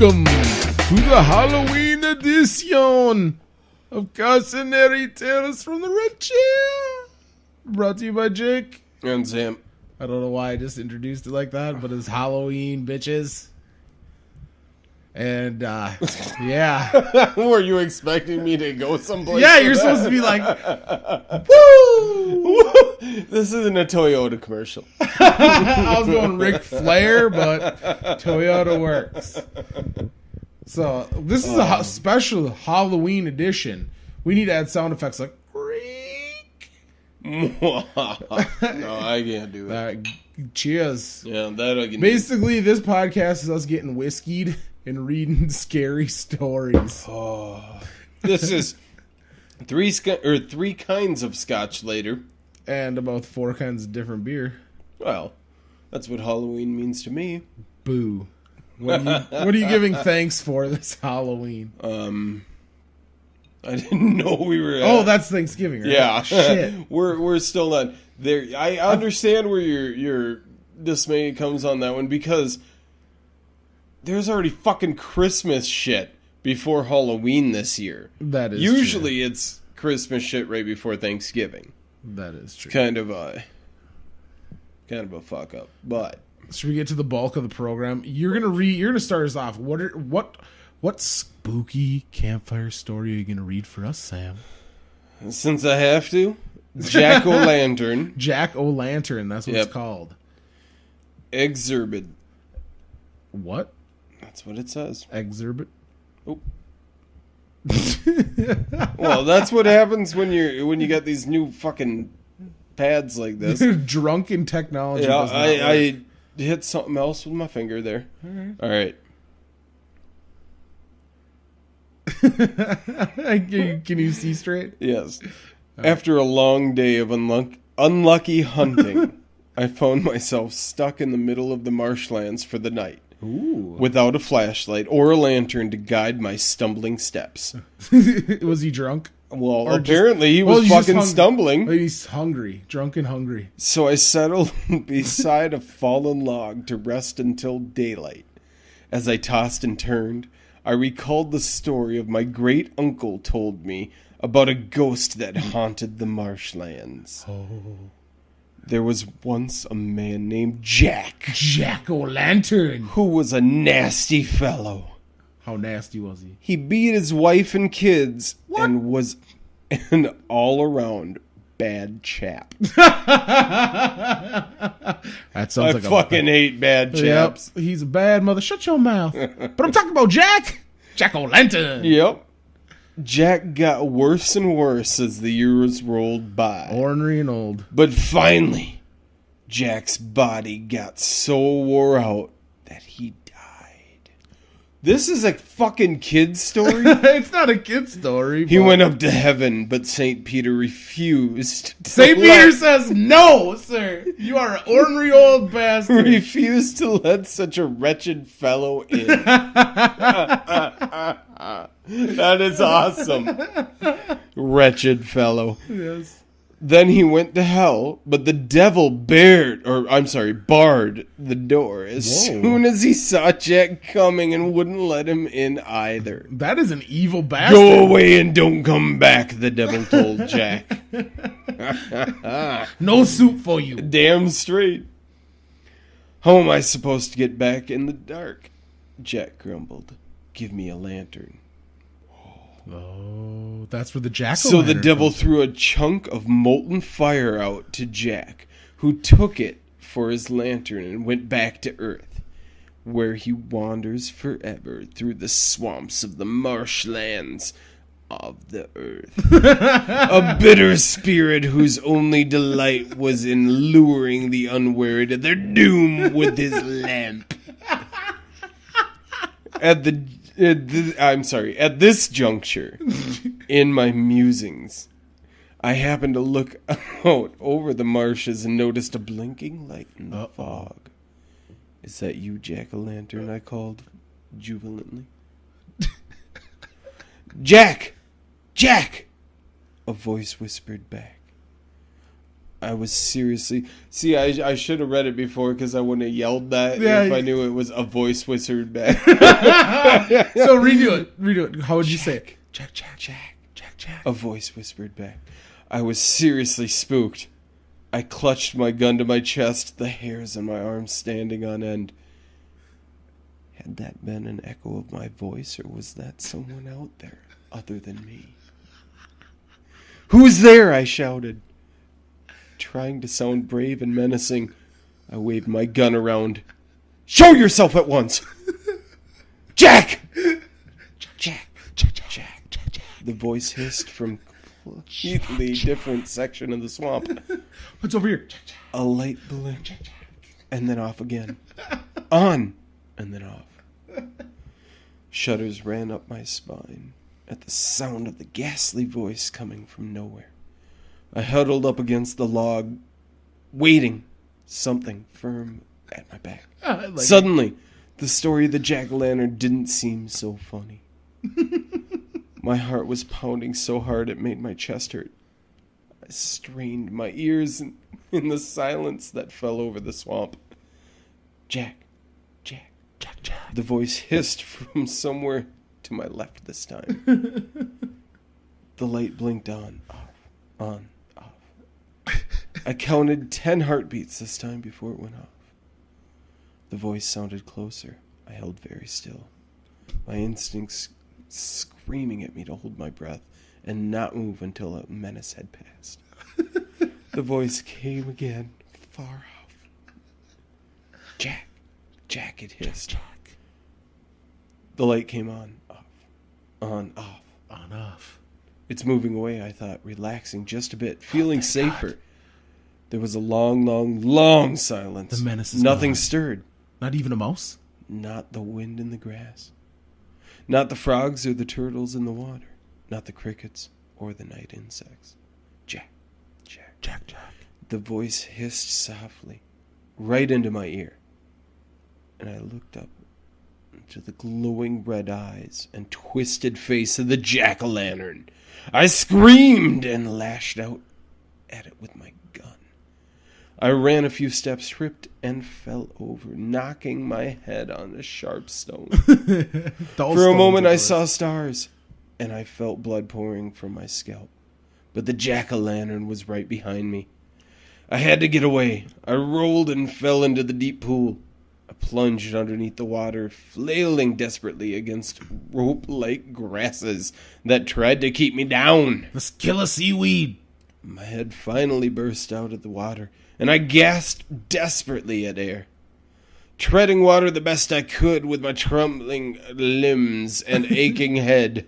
Welcome to the Halloween edition of Cautionary Tales from the Red Chair. Brought to you by Jake. And Sam. I don't know why I just introduced it like that, but it's Halloween, bitches. And, yeah. Were you expecting me to go someplace? Yeah, you're supposed to be like, woo! This isn't a Toyota commercial. I was going Ric Flair, but Toyota works. So, this is a special Halloween edition. We need to add sound effects like, creak. No, I can't do it. Cheers. Yeah, that I can Basically, this podcast is us getting whiskeyed and reading scary stories. Oh, this is three kinds of scotch later. And about 4 kinds of different beer. Well, that's what Halloween means to me. Boo. What are you giving thanks for this Halloween? I didn't know we were... Oh, that's Thanksgiving, right? Yeah. Shit. We're still not there. I understand where your dismay comes on that one, because there's already fucking Christmas shit before Halloween this year. That is Usually true. it's Christmas shit right before Thanksgiving. That is true. Kind of a fuck up. But should we get to the bulk of the program? You're gonna start us off. What spooky campfire story are you gonna read for us, Sam? since I have to, Jack-o'-lantern. Jack-o'-lantern, that's what Yep. it's called. Exurban. What? That's what it says. Exurban? Oh. Well, that's what happens when you get these new fucking pads like this. Drunken technology. Yeah, does not I hit something else with my finger there. All right. Can you see straight? Yes. After a long day of unlucky hunting, I found myself stuck in the middle of the marshlands for the night. Ooh. Without a flashlight or a lantern to guide my stumbling steps. Was he drunk? Well, Or apparently he he's was just fucking stumbling. He's hungry. Drunk and hungry. So I settled beside a fallen log to rest until daylight. As I tossed and turned, I recalled the story of my great uncle told me about a ghost that haunted the marshlands. Oh. There was once a man named Jack-o'-lantern. who was a nasty fellow. How nasty was he? He beat his wife and kids What? and was an all-around bad chap. That sounds I like fucking hate bad chaps. Yep, he's a bad mother. Shut your mouth. But I'm talking about Jack-o'-lantern. Yep. Jack got worse and worse as the years rolled by. Ornery and old. But finally, Jack's body got so wore out that he died. This is a fucking kid's story? It's not a kid story. He went up to heaven, but St. Peter refused. St. Peter says, no, sir. You are an ornery old bastard. refused to let such a wretched fellow in. That is awesome. Wretched fellow. Yes. Then he went to hell, but the devil barred the door as Whoa. soon as he saw Jack coming and wouldn't let him in either. That is an evil bastard. Go away and don't come back, the devil told Jack. No soup for you. Damn straight. How am I supposed to get back in the dark? Jack grumbled. Give me a lantern. Oh, that's where the jack-o'-lantern So the devil comes threw a chunk of molten fire out to Jack, who took it for his lantern and went back to Earth, where he wanders forever through the swamps of the marshlands of the earth. A bitter spirit whose only delight was in luring the unwary to their doom with his lamp. At this juncture, in my musings, I happened to look out over the marshes and noticed a blinking light in the fog. Is that you, Jack-o'-lantern? I called jubilantly. Jack! Jack! A voice whispered back. I was seriously... See, I should have read it before because I wouldn't have yelled that Yeah. if I knew it was a voice whispered back. So redo it. How would you say it? Jack. A voice whispered back. I was seriously spooked. I clutched my gun to my chest, the hairs on my arms standing on end. Had that been an echo of my voice, or was that someone out there other than me? Who's there? I shouted. Trying to sound brave and menacing, I waved my gun around. Show yourself at once! Jack! Jack. The voice hissed from a completely different section of the swamp. What's over here? A light blinked, and then off again. On, and then off. Shudders ran up my spine at the sound of the ghastly voice coming from nowhere. I huddled up against the log, waiting, something firm at my back. Suddenly, the story of the jack-o'-lantern didn't seem so funny. My heart was pounding so hard it made my chest hurt. I strained my ears in the silence that fell over the swamp. Jack. The voice hissed from somewhere to my left this time. The light blinked on, off. I counted 10 heartbeats this time before it went off. The voice sounded closer. I held very still. My instincts screaming at me to hold my breath and not move until a menace had passed. The voice came again, far off. Jack, it hissed. The light came on, off. It's moving away, I thought, relaxing just a bit, feeling safer. God. There was a long silence. The menace is Nothing gone. stirred. Not even a mouse? Not the wind in the grass. Not the frogs or the turtles in the water. Not the crickets or the night insects. Jack. The voice hissed softly, right into my ear. And I looked up into the glowing red eyes and twisted face of the jack-o'-lantern. I screamed and lashed out at it with my gun. I ran a few steps, tripped, and fell over, knocking my head on a sharp stone. For a moment I saw stars, and I felt blood pouring from my scalp. But the jack-o'-lantern was right behind me. I had to get away. I rolled and fell into the deep pool. I plunged underneath the water, flailing desperately against rope-like grasses that tried to keep me down. Let's kill a seaweed. My head finally burst out of the water, and I gasped desperately at air. Treading water the best I could with my trembling limbs and aching head,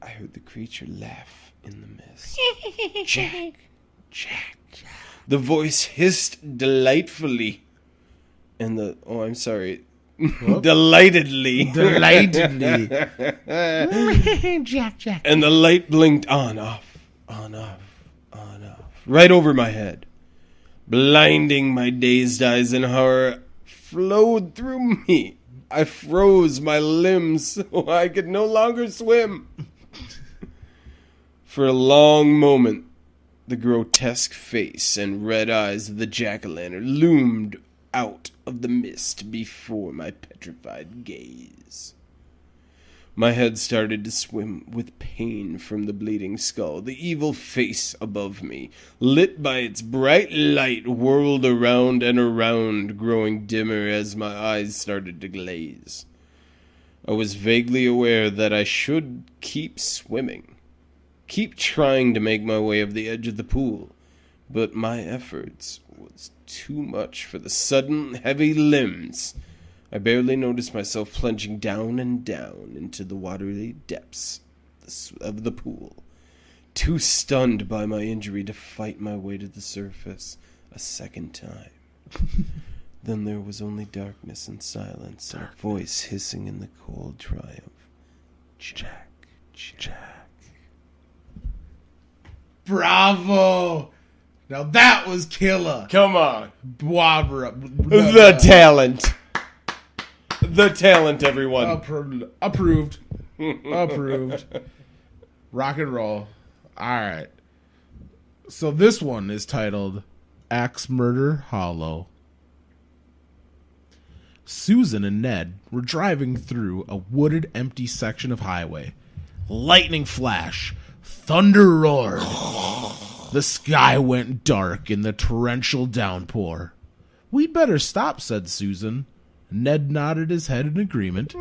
I heard the creature laugh in the mist. Jack. The voice hissed delightfully. And delightedly. Jack. And the light blinked on, off. Right over my head. Blinding my dazed eyes in horror flowed through me. I froze my limbs so I could no longer swim. For a long moment, the grotesque face and red eyes of the jack-o'-lantern loomed out of the mist before my petrified gaze. My head started to swim with pain from the bleeding skull. The evil face above me, lit by its bright light, whirled around and around, growing dimmer as my eyes started to glaze. I was vaguely aware that I should keep swimming, keep trying to make my way of the edge of the pool, but my efforts was too much for the sudden heavy limbs. I barely noticed myself plunging down and down into the watery depths of the pool, too stunned by my injury to fight my way to the surface a second time. Then there was only darkness and silence, and a voice hissing in the cold triumph. Jack. Bravo! Now that was killer. Come on. The talent. The talent, everyone. Approved. Rock and roll. All right. So this one is titled Axe Murder Hollow. Susan and Ned were driving through a wooded, empty section of highway. Lightning flash. Thunder roared. The sky went dark in the torrential downpour. "We'd better stop," said Susan. Ned nodded his head in agreement.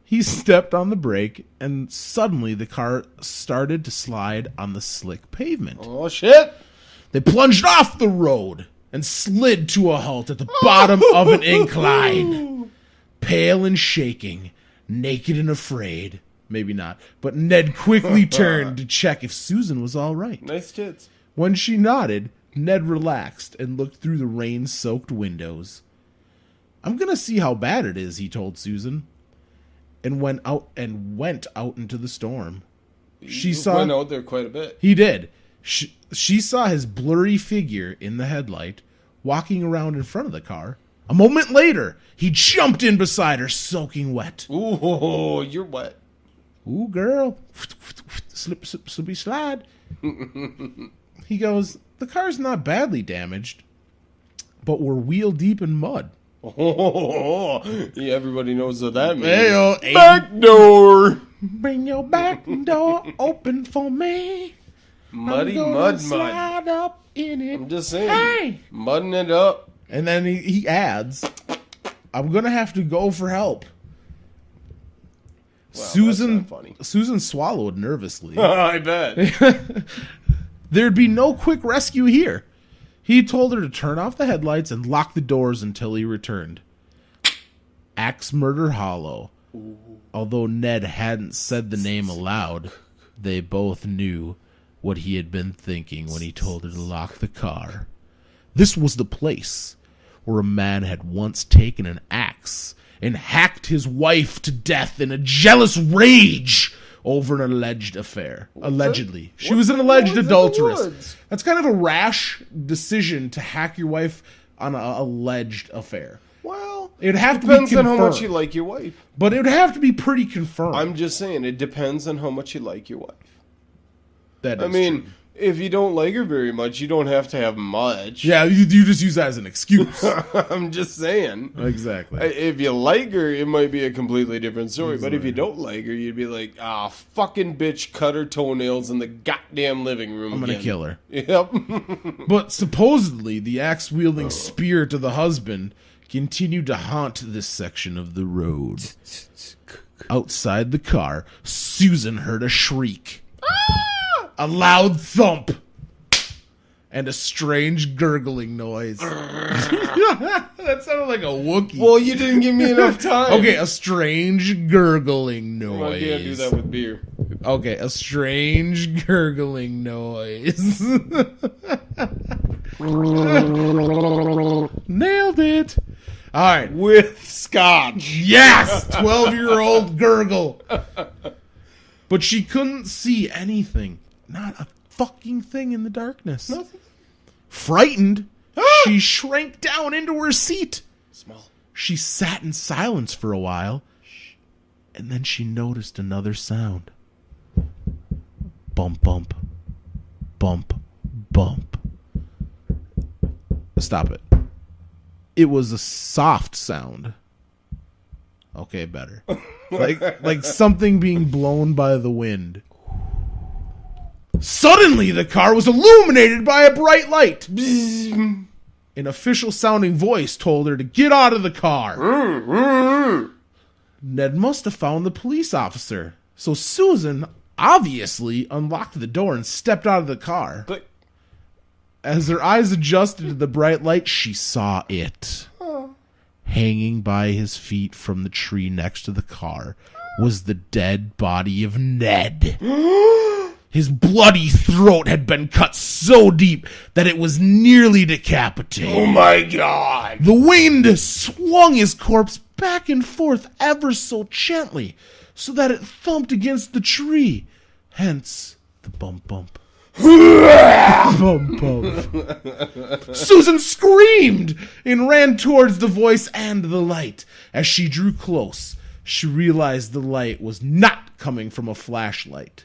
He stepped on the brake, and suddenly the car started to slide on the slick pavement. Oh, shit! They plunged off the road and slid to a halt at the bottom of an incline. Pale and shaking, naked and afraid. Maybe not, but Ned quickly turned to check if Susan was all right. Nice tits. When she nodded, Ned relaxed and looked through the rain-soaked windows. "I'm going to see how bad it is," he told Susan, and went out into the storm. She went out there quite a bit. He did. She saw his blurry figure in the headlight, walking around in front of the car. A moment later, he jumped in beside her, soaking wet. Ooh, you're wet. "Ooh, girl. Slippy slide." He goes, "The car's not badly damaged, but we're wheel deep in mud." Oh, yeah, everybody knows what that means. Hey-o, Back door. "Bring your back door open for me. Muddy I'm gonna mud. slide up in it." I'm just saying. Hey! Mudding it up. And then he adds, "I'm going to have to go for help." Wow, Susan that's not funny. Susan swallowed nervously. I bet. There'd be no quick rescue here. He told her to turn off the headlights and lock the doors until he returned. Axe Murder Hollow. Although Ned hadn't said the name aloud, they both knew what he had been thinking when he told her to lock the car. This was the place where a man had once taken an axe and hacked his wife to death in a jealous rage over an alleged affair. Allegedly. She was an alleged adulteress. That's kind of a rash decision to hack your wife on an alleged affair. Well, It'd have to be depends on confirmed. how much you like your wife. But it would have to be pretty confirmed. I'm just saying, it depends on how much you like your wife. That I is mean, true. if you don't like her very much, you don't have to have much. Yeah, you just use that as an excuse. I'm just saying. Exactly. If you like her, it might be a completely different story. But if you don't like her, you'd be like, fucking bitch, cut her toenails in the goddamn living room. I'm going to kill her. Yep. But supposedly, the axe-wielding spirit of the husband continued to haunt this section of the road. Outside the car, Susan heard a shriek. A loud thump. And a strange gurgling noise. That sounded like a Wookiee. Well, you didn't give me enough time. Okay, a strange gurgling Well, noise. I can't do that with beer. Okay, a strange gurgling noise. Nailed it. All right. With scotch. Yes! 12-year-old gurgle. But she couldn't see anything. Not a fucking thing in the darkness. Nothing. Frightened, she shrank down into her seat. Small. She sat in silence for a while, and then she noticed another sound. Bump, bump. Bump, bump. Stop it. It was a soft sound. Okay, better. Like something being blown by the wind. Suddenly, the car was illuminated by a bright light. An official-sounding voice told her to get out of the car. Ned must have found the police officer. So Susan obviously unlocked the door and stepped out of the car. But As her eyes adjusted to the bright light, she saw it. Hanging by his feet from the tree next to the car was the dead body of Ned. His bloody throat had been cut so deep that it was nearly decapitated. oh my god. The wind swung his corpse back and forth ever so gently so that it thumped against the tree. Hence the bump bump. Bump bump. Susan screamed and ran towards the voice and the light. As she drew close, she realized the light was not coming from a flashlight.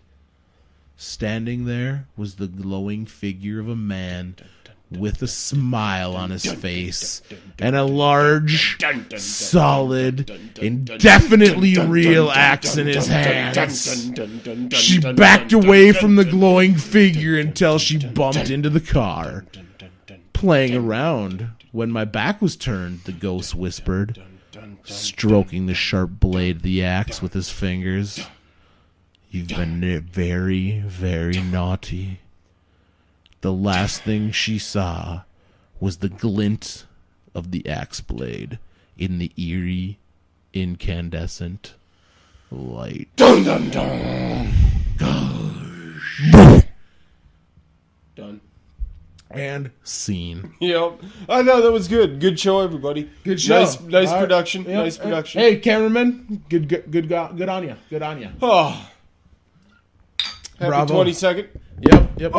Standing there was the glowing figure of a man with a smile on his face and a large, solid, indefinitely real axe in his hands. She backed away from the glowing figure until she bumped into the car. Playing around when my back was turned, the ghost whispered, stroking the sharp blade of the axe with his fingers. You've been very, very naughty. The last thing she saw was the glint of the axe blade in the eerie, incandescent light. Dun, dun, dun. Done. And scene. Yep. I thought that was good. Good show, everybody. Good show. Nice production. Yep. Nice production. Hey, cameraman. Good on you. Good on you. Oh. Happy Bravo. 22nd. Yep.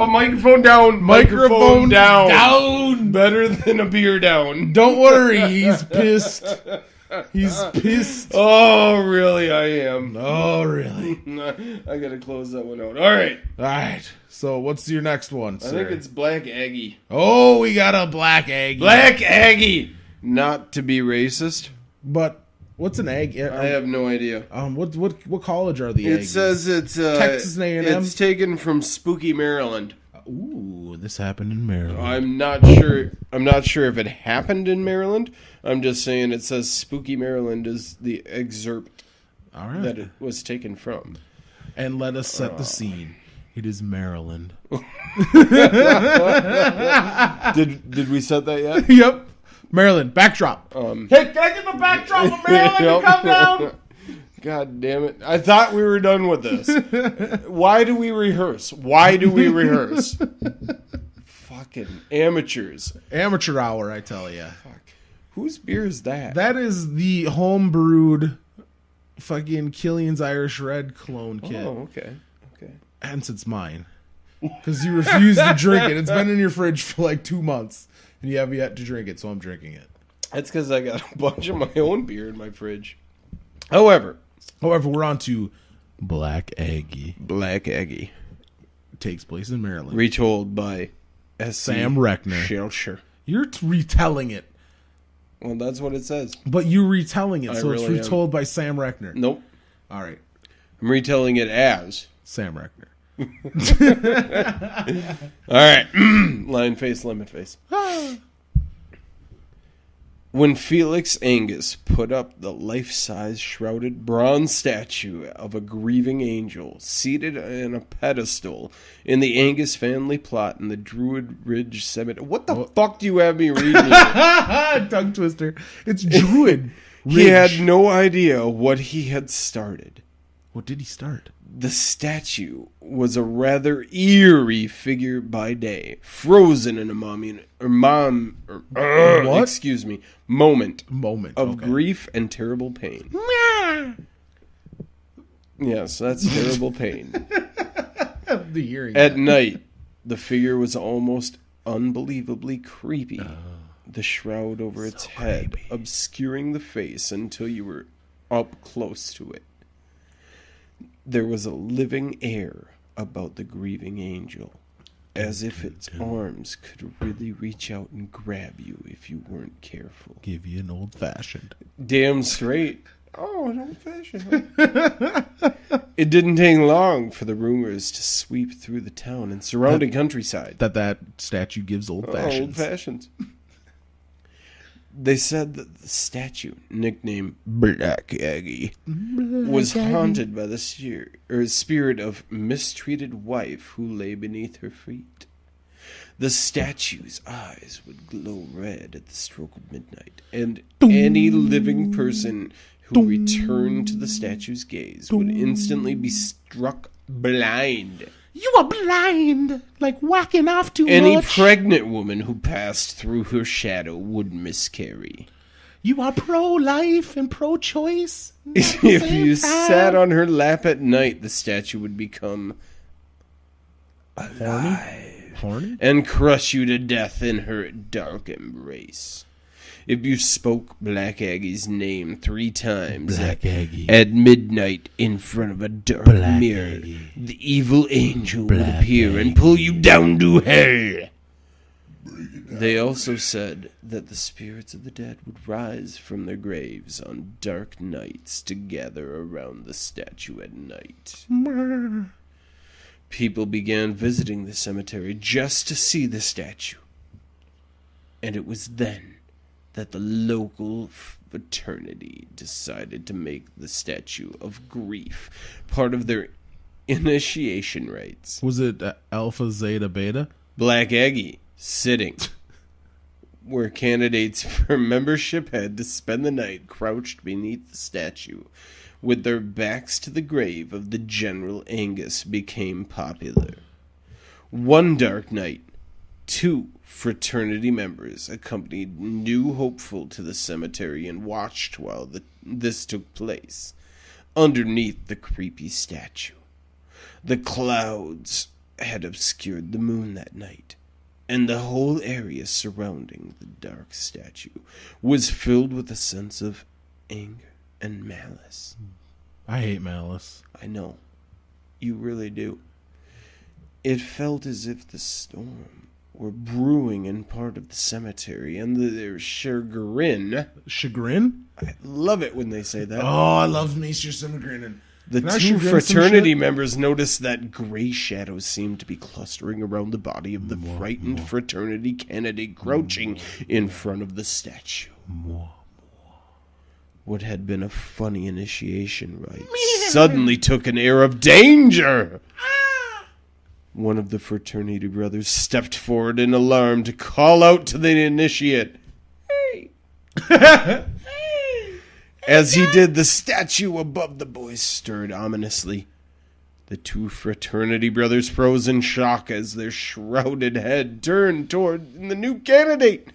Microphone down. Microphone down. Better than a beer down. Don't worry. He's pissed. He's pissed. Oh, really? I am. Oh, really? I gotta close that one out. All right. So, what's your next one, sir? I think it's Black Aggie. Oh, we got a Black Aggie. Black Aggie. Not to be racist, but what's an egg? I have no idea. What college are the It eggs? says it's Texas A&M. It's taken from Spooky, Maryland. Ooh, this happened in Maryland. I'm not sure if it happened in Maryland. I'm just saying it says Spooky, Maryland is the excerpt that it was taken from. And let us set the scene. It is Maryland. Did we set that yet? Yep. Maryland, backdrop. Hey, can I get the backdrop of Maryland to come down? God damn it. I thought we were done with this. Why do we rehearse? Fucking amateurs. Amateur hour, I tell you. Fuck. Whose beer is that? That is the home-brewed fucking Killian's Irish Red clone kit. Oh, okay. Hence it's mine. Because you refuse to drink it. It's been in your fridge for like 2 months. And you have yet to drink it, so I'm drinking it. That's because I got a bunch of my own beer in my fridge. However, we're on to Black Aggie. Black Aggie. Takes place in Maryland. Retold by Sam Reckner. Shelcher. You're retelling it. Well, that's what it says. But you're retelling it, so really it's retold by Sam Reckner. Nope. All right. I'm retelling it as Sam Reckner. All right. Lion face, lemon face. When Felix Angus put up the life-size shrouded bronze statue of a grieving angel seated on a pedestal in the Angus family plot in the Druid Ridge Cemetery. What the fuck do you have me reading here? Tongue twister. It's Druid Ridge. He had no idea what he had started. What did he start? The statue was a rather eerie figure by day, frozen in a moment of grief and terrible pain. Yes, that's terrible pain. At night, the figure was almost unbelievably creepy. The shroud over its head, obscuring the face until you were up close to it. There was a living air about the grieving angel, as if its arms could really reach out and grab you if you weren't careful. Give you an old-fashioned. Damn straight. Oh, an old-fashioned. It didn't take long for the rumors to sweep through the town and surrounding countryside. That statue gives old-fashions. Old-fashions. They said that the statue, nicknamed Black Aggie, was haunted by the spirit of mistreated wife who lay beneath her feet. The statue's eyes would glow red at the stroke of midnight, and any living person who returned to the statue's gaze would instantly be struck blind. You are blind, like whacking off too much. Any pregnant woman who passed through her shadow would miscarry. You are pro-life and pro-choice. If you sat on her lap at night, the statue would become alive Horny? and crush you to death in her dark embrace. if you spoke Black Aggie's name 3 times Black Aggie. at midnight in front of a dark Black mirror, Aggie. the evil angel would Black appear and pull you down to hell. They also said that the spirits of the dead would rise from their graves on dark nights to gather around the statue at night. People began visiting the cemetery just to see the statue. And it was then that the local fraternity decided to make the statue of grief part of their initiation rites. Was it Alpha, Zeta, Beta? Black Aggie sitting, where candidates for membership had to spend the night crouched beneath the statue, with their backs to the grave of the General Angus, became popular. One dark night, 2 fraternity members accompanied New Hopeful to the cemetery and watched while this took place, underneath the creepy statue. The clouds had obscured the moon that night, and the whole area surrounding the dark statue was filled with a sense of anger and malice. I hate malice. I know. You really do. It felt as if the storm were brewing in part of the cemetery, and their chagrin... Chagrin? I love it when they say that. Oh, I love me some grinning. The Can I 2 chagrin some fraternity shit? members noticed that gray shadows seemed to be clustering around the body of the frightened fraternity candidate crouching in front of the statue. What had been a funny initiation rite suddenly took an air of danger. One of the fraternity brothers stepped forward in alarm to call out to the initiate. Hey! As he did, the statue above the boys stirred ominously. The 2 fraternity brothers froze in shock as their shrouded head turned toward the new candidate.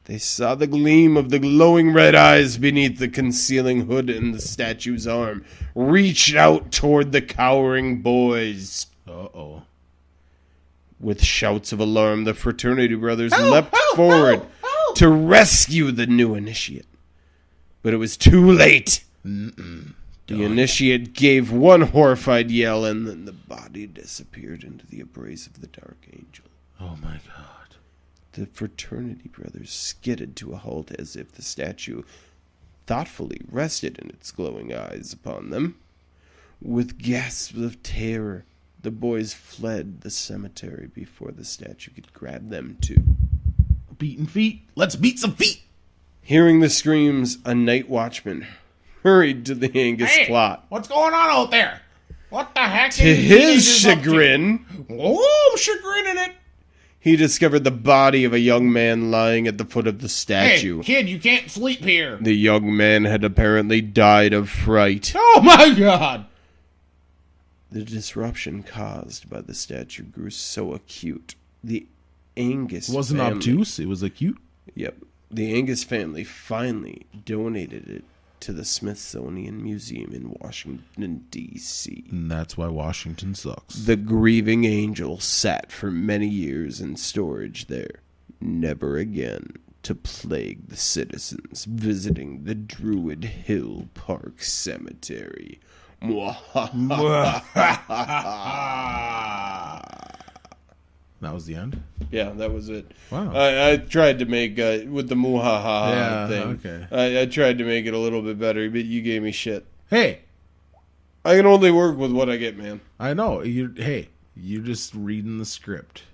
They saw the gleam of the glowing red eyes beneath the concealing hood, and the statue's arm reached out toward the cowering boys. Uh-oh. With shouts of alarm, the fraternity brothers leapt forward to rescue the new initiate. But it was too late. The initiate gave one horrified yell, and then the body disappeared into the embrace of the dark angel. Oh, my God. The fraternity brothers skidded to a halt as if the statue thoughtfully rested in its glowing eyes upon them. With gasps of terror, the boys fled the cemetery before the statue could grab them too. Beating feet. Let's beat some feet. Hearing the screams, a night watchman hurried to the Angus plot. What's going on out there? What the heck? To his chagrin, Oh, I'm chagrining it. he discovered the body of a young man lying at the foot of the statue. Hey, kid, you can't sleep here. The young man had apparently died of fright. Oh, my God. The disruption caused by the statue grew so acute. The Angus It wasn't family, obtuse. It was acute. Yep. The Angus family finally donated it to the Smithsonian Museum in Washington, D.C. And that's why Washington sucks. The grieving angel sat for many years in storage there, never again to plague the citizens visiting the Druid Hill Park Cemetery. That was the end? Yeah, that was it. Wow. I tried to make, with the muhahaha thing, okay. I tried to make it a little bit better, but you gave me shit. Hey, I can only work with what I get, man. I know. You're just reading the script.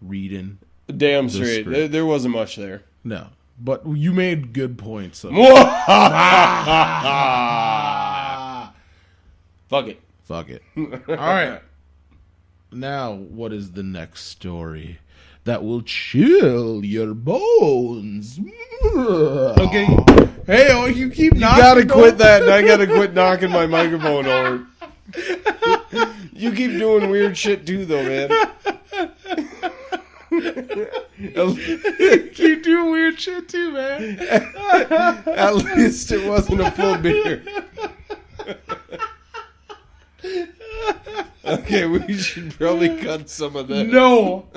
Reading. Damn The straight. script. There wasn't much there. No. But you made good points. So. Fuck it. Fuck it. All right. Now, what is the next story that will chill your bones? Okay. Hey, oh, you keep You knocking. gotta quit that, and I gotta quit knocking my microphone over. You keep doing weird shit too, though, man. You do weird shit too, man. At least it wasn't a full beer. Okay, we should probably cut some of that. No.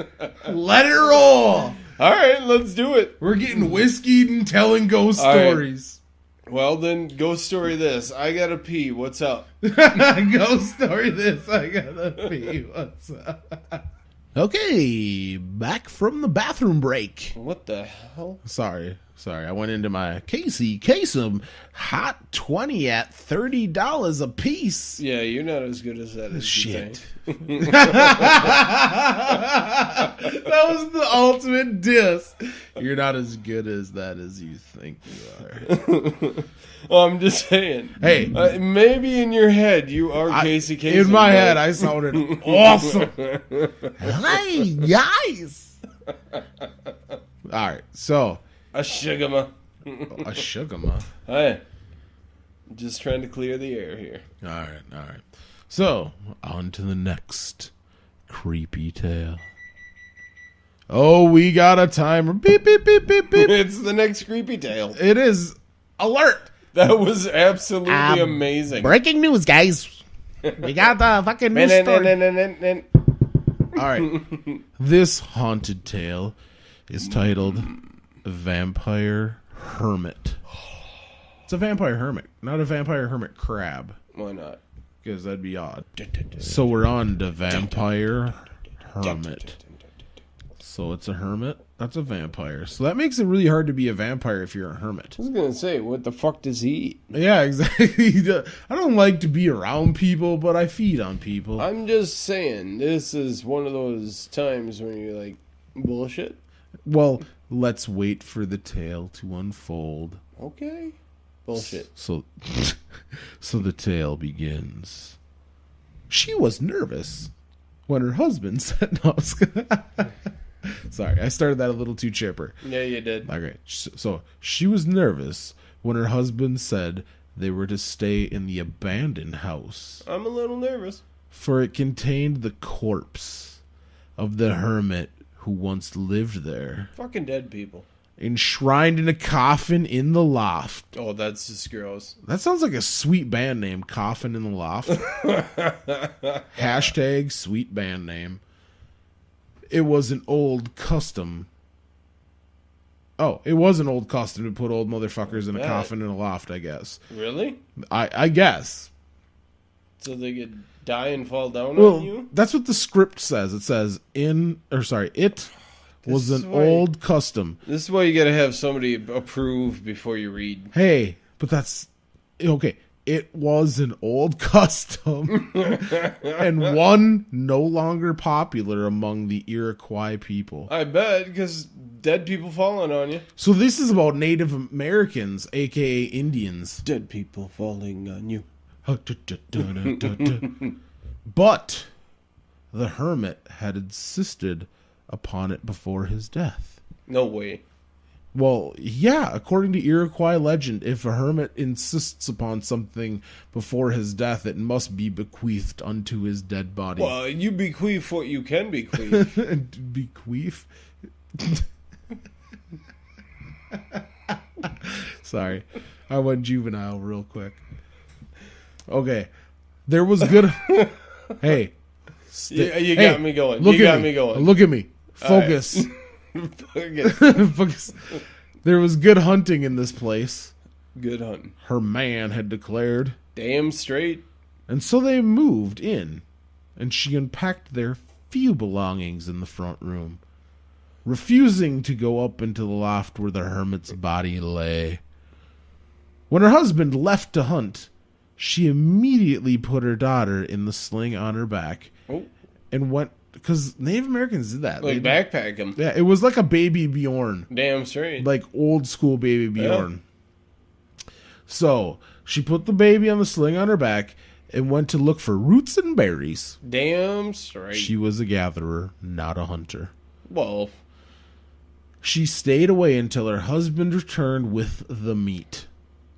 Let it roll. All right, let's do it. We're getting whiskeyed and telling ghost All right. stories. Well, then, ghost story this. I gotta pee. What's up? Ghost story this. I gotta pee. What's up? Okay, back from the bathroom break. What the hell? Sorry. I went into my Casey Kasem Hot 20 at $30 a piece. Yeah, you're not as good as that. As Shit. You think. That was the ultimate diss. You're not as good as that as you think you are. Well, I'm just saying. Hey. Maybe in your head you are Casey Kasem. In my head, I sounded awesome. Hey, guys. All right, so. A shugama. A shugama. Hey. Just trying to clear the air here. All right. So, on to the next creepy tale. Oh, we got a timer. Beep, beep, beep, beep, beep. It's the next creepy tale. It is alert. That was absolutely amazing. Breaking news, guys. We got the fucking news story. All right. This haunted tale is titled Vampire Hermit. It's a vampire hermit, not a vampire hermit crab. Why not? Because that'd be odd. So we're on to Vampire Hermit. So it's a hermit. That's a vampire. So that makes it really hard to be a vampire if you're a hermit. I was going to say, what the fuck does he eat? Yeah, exactly. I don't like to be around people, but I feed on people. I'm just saying, this is one of those times when you're like, bullshit. Well, let's wait for the tale to unfold. Okay. Bullshit. So the tale begins. She was nervous when her husband said, no, sorry, I started that a little too chipper. Yeah, you did. Okay, so she was nervous when her husband said they were to stay in the abandoned house. I'm a little nervous. For it contained the corpse of the hermit who once lived there. Fucking dead people. Enshrined in a coffin in the loft. Oh, that's just gross. That sounds like a sweet band name, Coffin in the Loft. Hashtag sweet band name. It was an old custom. Oh, it was an old custom to put old motherfuckers in a coffin in a loft, I guess. Really? I guess. So they could die and fall down on you? That's what the script says. It says it was an old custom. This is why you gotta have somebody approve before you read. Hey, but that's okay. It was an old custom and one no longer popular among the Iroquois people. I bet, because dead people falling on you. So this is about Native Americans, aka Indians. Dead people falling on you. But the hermit had insisted upon it before his death. No way. Well, yeah, according to Iroquois legend, if a hermit insists upon something before his death, it must be bequeathed unto his dead body. Well, you bequeath what you can bequeath. Bequeath? Sorry, I went juvenile real quick. Okay, there was good... Hey. You got me going. Look at me. Focus. Focus. There was good hunting in this place. Good hunting. Her man had declared. Damn straight. And so they moved in, and she unpacked their few belongings in the front room, refusing to go up into the loft where the hermit's body lay. When her husband left to hunt, she immediately put her daughter in the sling on her back and went, because Native Americans did that. Like backpack him. Yeah, it was like a baby Bjorn. Damn straight. Like old school baby Bjorn. Yeah. So she put the baby on the sling on her back and went to look for roots and berries. Damn straight. She was a gatherer, not a hunter. Well. She stayed away until her husband returned with the meat.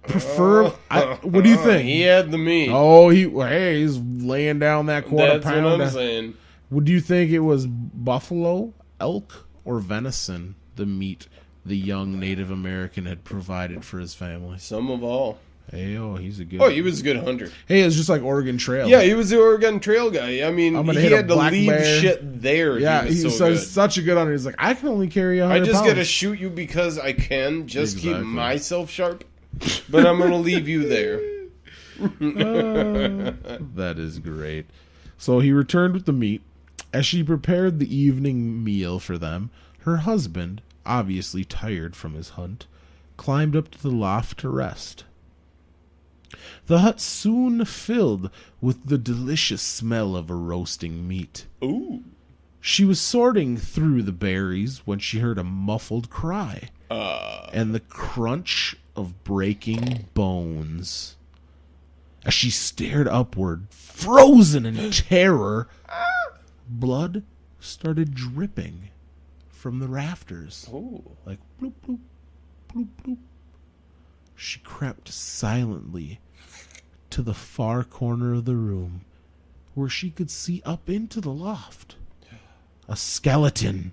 What do you think? He had the meat. Oh, he's laying down that quarter pound. That's what I'm saying. Would you think it was buffalo, elk, or venison, the meat the young Native American had provided for his family? Some of all. Hey, he's a good. Oh, he was a good hunter. Hey, it's just like Oregon Trail. Yeah, he was the Oregon Trail guy. I mean, he had to leave bear. shit there. Yeah, he's so good. Such a good hunter. He's like, I can only carry 100 I just pounds. gotta shoot you because I can. Just keep myself sharp. But I'm gonna leave you there. That is great. So he returned with the meat. As she prepared the evening meal for them, her husband, obviously tired from his hunt, climbed up to the loft to rest. The hut soon filled with the delicious smell of a roasting meat. Ooh. She was sorting through the berries when she heard a muffled cry and the crunch of breaking bones. As she stared upward, frozen in terror, blood started dripping from the rafters. Ooh. Like bloop, bloop, bloop, bloop. She crept silently to the far corner of the room where she could see up into the loft. A skeleton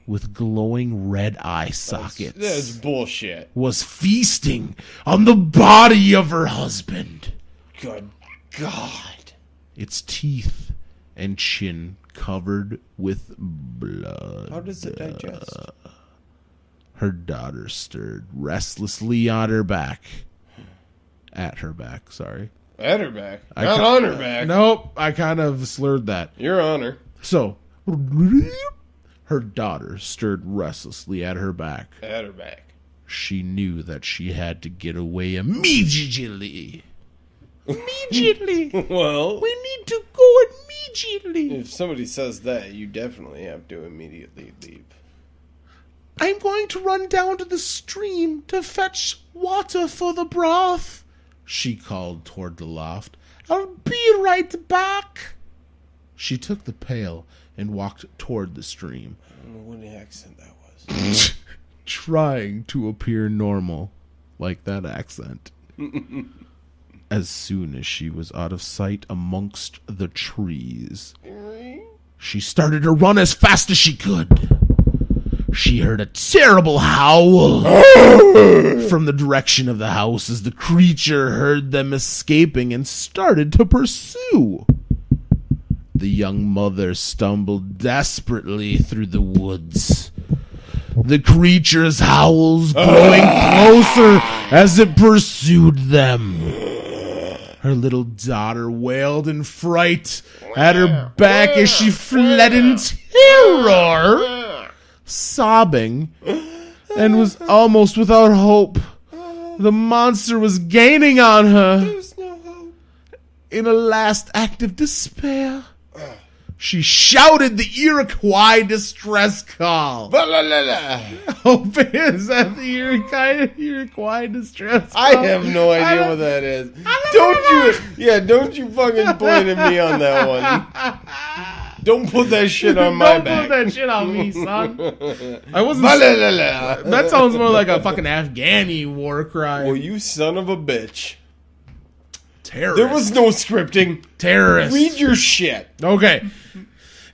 with glowing red eye sockets That's bullshit. was feasting on the body of her husband. Good God. Its teeth and chin covered with blood. How does it digest? Her daughter stirred restlessly on her back. At her back, sorry. At her back. Not on her back. Nope, I kind of slurred that. You're on her. So, her daughter stirred restlessly at her back. At her back. She knew that she had to get away immediately. Immediately. Well, We need to go immediately. if somebody says that, you definitely have to immediately leave. I'm going to run down to the stream to fetch water for the broth, she called toward the loft. I'll be right back. She took the pail and walked toward the stream, I don't know what accent that was. trying to appear normal, like that accent. As soon as she was out of sight amongst the trees, she started to run as fast as she could. She heard a terrible howl from the direction of the house as the creature heard them escaping and started to pursue. The young mother stumbled desperately through the woods. The creature's howls growing closer as it pursued them. Her little daughter wailed in fright at her back as she fled in terror, sobbing, and was almost without hope. The monster was gaining on her. There's no hope. In a last act of despair, she shouted the Iroquois distress call. Is that the Iroquois distress call? I have no idea what that is. Don't you fucking point at me on that one. Don't put that shit on my back. Don't put that shit on me, son. I wasn't. That sounds more like a fucking Afghani war cry. Well, you son of a bitch. Terrorist. There was no scripting. Terrorist. Read your shit. Okay.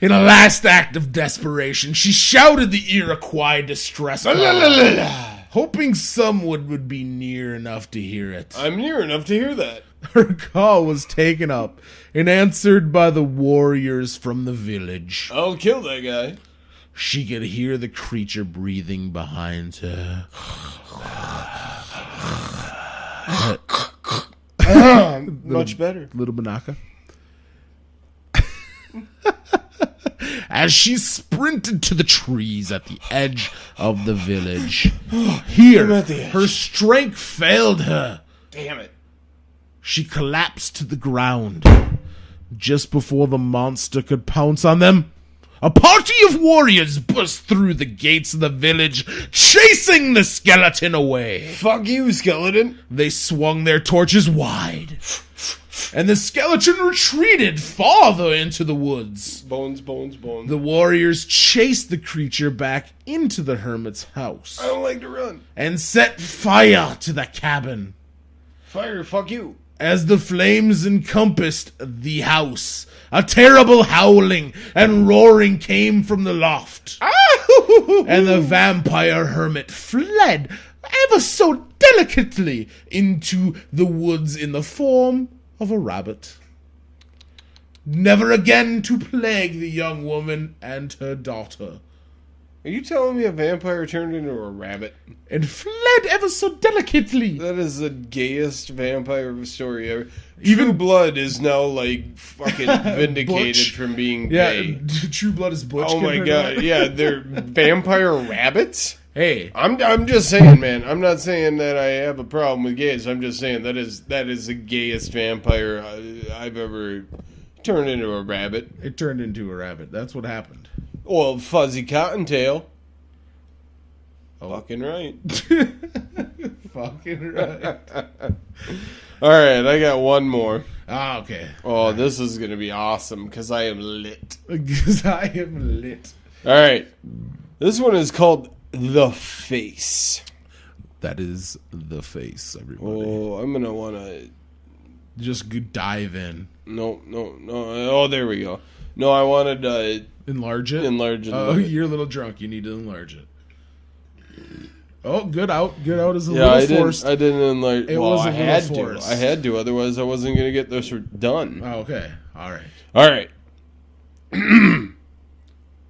In a last act of desperation, she shouted the Iroquois distress call, hoping someone would be near enough to hear it. I'm near enough to hear that. Her call was taken up and answered by the warriors from the village. I'll kill that guy. She could hear the creature breathing behind her. Much better. Little Banaka. As she sprinted to the trees at the edge of the village. Here, I'm at the edge. her strength failed her. Damn it. She collapsed to the ground. Just before the monster could pounce on them, a party of warriors burst through the gates of the village, chasing the skeleton away. Fuck you, skeleton. They swung their torches wide, and the skeleton retreated farther into the woods. Bones, bones, bones. The warriors chased the creature back into the hermit's house I don't like to run. and set fire to the cabin. Fire, fuck you. As the flames encompassed the house, a terrible howling and roaring came from the loft. And the vampire hermit fled ever so delicately into the woods in the form of a rabbit, never again to plague the young woman and her daughter. Are you telling me a vampire turned into a rabbit? And fled ever so delicately. That is the gayest vampire story ever. True Blood is now, like, fucking vindicated Butch. from being Yeah, gay. True Blood is Butch. Oh my god, yeah, they're vampire rabbits? Hey. I'm just saying, man. I'm not saying that I have a problem with gays. I'm just saying that is the gayest vampire I've ever turned into a rabbit. It turned into a rabbit. That's what happened. Well, Fuzzy Cottontail. Oh. Fucking right. Fucking right. All right, I got one more. Ah, okay. Oh, this is going to be awesome because I am lit. Because I am lit. All right. This one is called The Face. That is The Face, everybody. Oh, I'm going to want to... Just dive in. No. Oh, there we go. No, I wanted to... Enlarge it? Enlarge it. Oh, you're a little drunk. You need to enlarge it. Oh, good out. Good out is a Yeah, little forced. I didn't enlarge. It Well, was a I little had forced. to. I had to. Otherwise, I wasn't going to get this done. Oh, okay. All right. All right.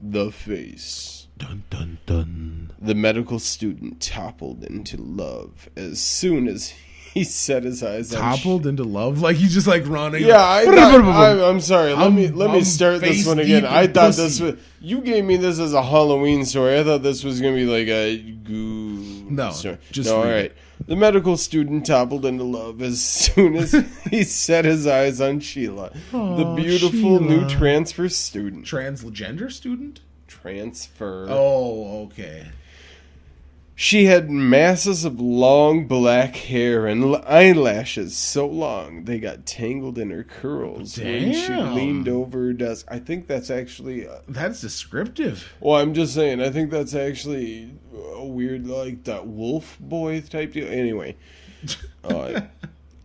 The Face. Dun, dun, dun. The medical student toppled into love as soon as he set his eyes on... Toppled into love? Like he's just like running. Yeah, I'm sorry. Let me start this one again. face-deep I in thought pussy. this was... You gave me this as a Halloween story. I thought this was going to be like a goo No, story. just no, all read right. it. The medical student toppled into love as soon as he set his eyes on Sheila, the beautiful new Sheila. transfer student. Transgender student? Transfer. Oh, okay. She had masses of long black hair and eyelashes so long they got tangled in her curls when she Damn. leaned over her desk. I think that's actually... That's descriptive. well, I'm just saying, I think that's actually a weird, like, that wolf boy type deal. Anyway, the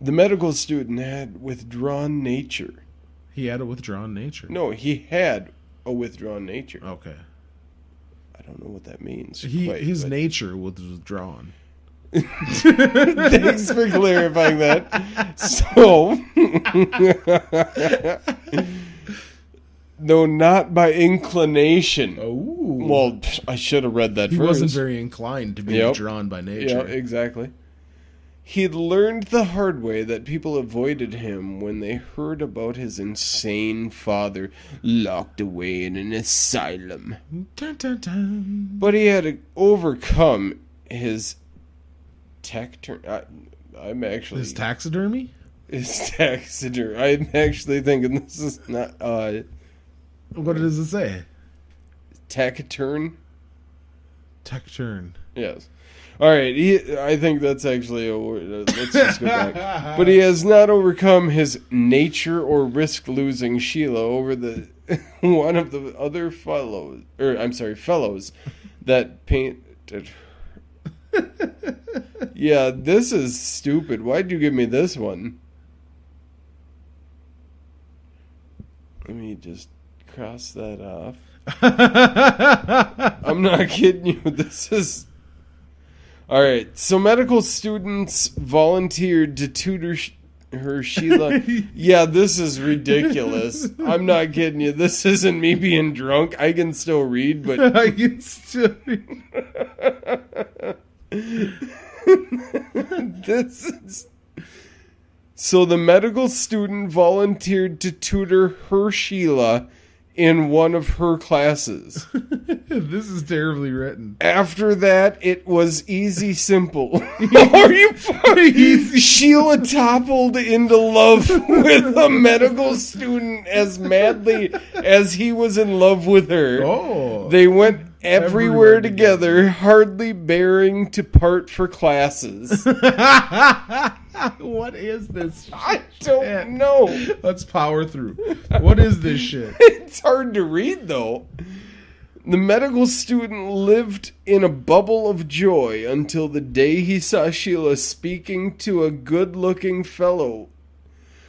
medical student had withdrawn nature. He had a withdrawn nature. No, he had a withdrawn nature. Okay. I don't know what that means. His nature was withdrawn. Thanks for clarifying that. So, no, not by inclination. Oh. Well, I should have read that He first. wasn't very inclined to be withdrawn by nature. Yeah, exactly. He'd learned the hard way that people avoided him when they heard about his insane father locked away in an asylum. Dun, dun, dun. But he had to overcome his I'm actually... His taxidermy? His taxidermy. I'm actually thinking this is not... What does it say? taciturn? Taciturn. Yes. All right, I think that's actually a word. Let's just go back. But he has not overcome his nature or risk losing Sheila over the one of the other fellows that painted her. Yeah, this is stupid. Why'd you give me this one? Let me just cross that off. I'm not kidding you. This is... All right, so medical students volunteered to tutor her Sheila. Yeah, this is ridiculous. I'm not kidding you. This isn't me being drunk. I can still read, but... I can still read. This is... So the medical student volunteered to tutor her Sheila in one of her classes. This is terribly written. After that, it was easy simple. Are you fucking... Sheila toppled into love with a medical student as madly as he was in love with her. Oh. They went everywhere together, hardly bearing to part for classes. What is this shit? I don't know. Let's power through. What is this shit? It's hard to read, though. The medical student lived in a bubble of joy until the day he saw Sheila speaking to a good-looking fellow